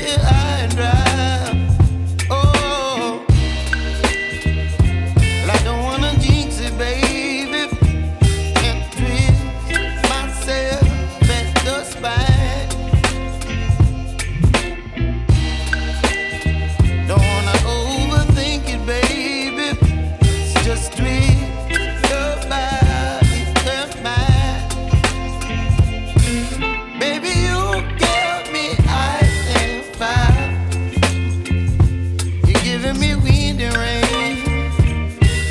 here high and dry. Oh, well, I don't wanna jinx it, baby, and twist myself at the spine. Don't wanna overthink it, baby. It's just twist your body and mine. Baby, you give me ice and fire. You're giving me wind and rain.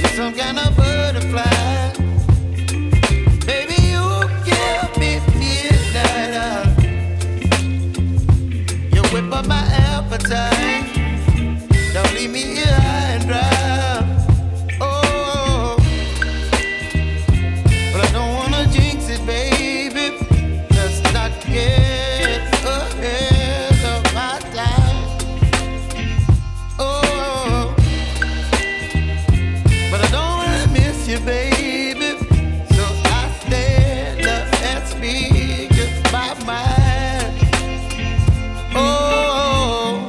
You're some kind of butterfly. Baby, you give me midnight. You whip up my appetite. Don't leave me here high and dry. Oh, but I don't wanna jinx it, baby. Let's not get ahead of my time. Oh, but I don't wanna miss you, baby. So I stand up and speak just my mind. Oh.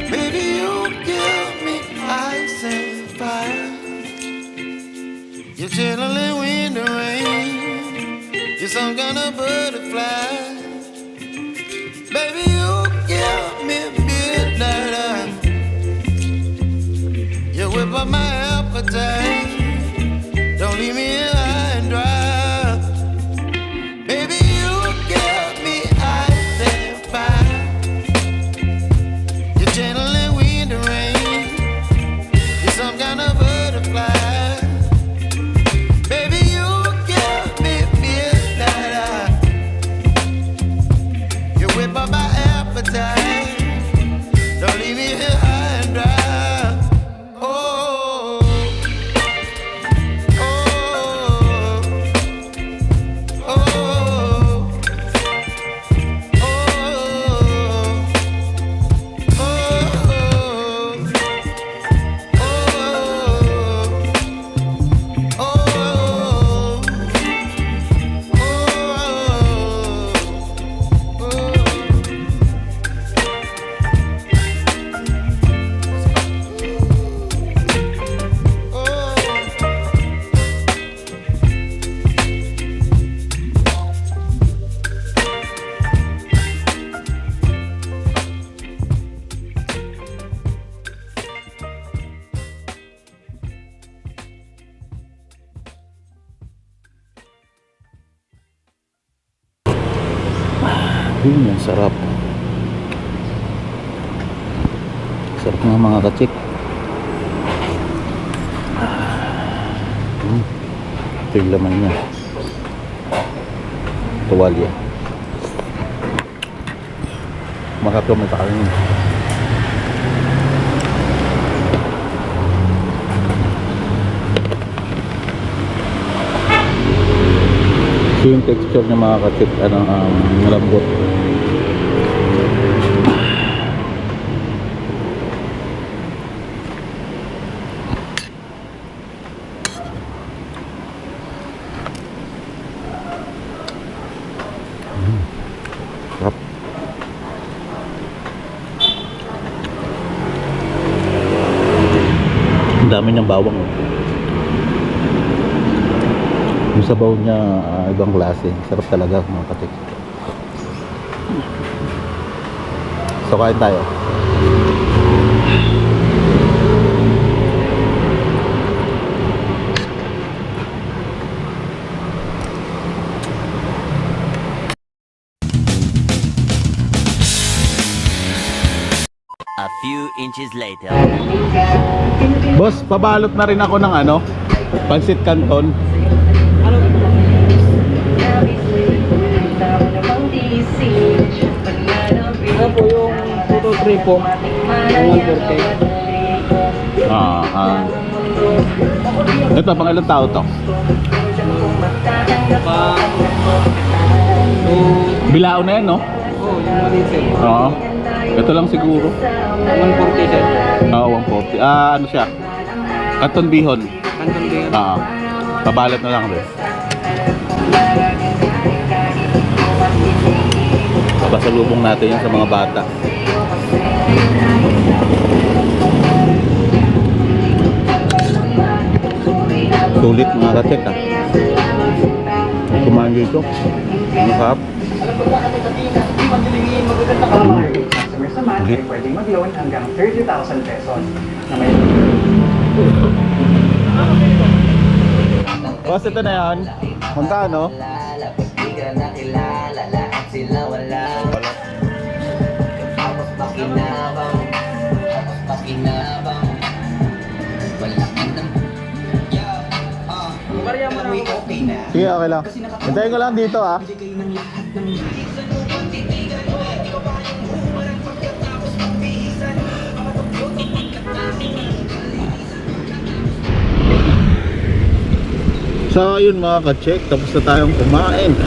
Baby, you give me ice and fire. You're chilling wind and rain. You're some kind of butterfly. Baby, you give me midnight. You whip up my appetite. Don't leave me here high and dry. Baby, you give me ice and fire. You're channeling wind and rain. You're some kind of butterfly. Baby, you give me midnight. You whip up my appetite. Don't leave me here high and dry. Oh, oh, oh, oh, Ang sarap. Sarap nga mga kachik. Ito yung laman niya. Tuwalya. Makapyo may pakain. So yung texture niya mga kachik, malambot. Sarap. Ang dami niyang bawang. Yung sabaw niya ibang klase. Sarap talaga mga katik. So kain tayo. A few inches later. Boss, pabalot na rin ako ng pansit canton. Ano po yung 2-3 po? Yung 140. Ito, pang ilang tao to? Pa... So... Bilao na yan, no? Oh, yung maliit sir. Oo. Ito lang siguro. 140 sir. Oo, 140. Ano siya? Kanton bihon. Kanton din. Oo. Pabalot na lang din. Pasalubong natin yan sa mga bata. Sulit mga ka-check ah. Kumain dito. Masarap. Customer sa match ay pwedeng mag-loan hanggang 30,000 pesos. Na may... Boss, ito na yan. Magkano? Sige, okay lang. Hintayin ko lang dito ah. So yun mga ka-check, tapos na tayong kumain.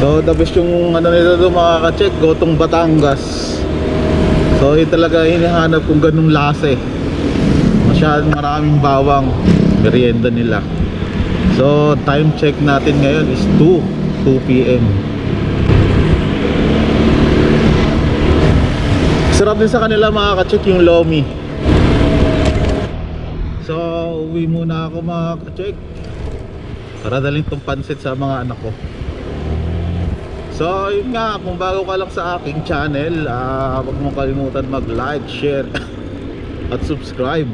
So the best yung ano nito doon mga ka-check, Gotong Batangas. So yun talaga hinahanap kung ganung lasa eh. Masyadong maraming bawang, merienda nila. So time check natin ngayon is 2 PM. Sarap din sa kanila mga ka-check yung lomi. So uwi muna ako mga ka-check para dalhin tong pansit sa mga anak ko. So yun nga, kung bago ka lang sa aking channel, huwag mong kalimutan mag-like, share at subscribe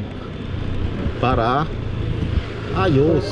para ayos.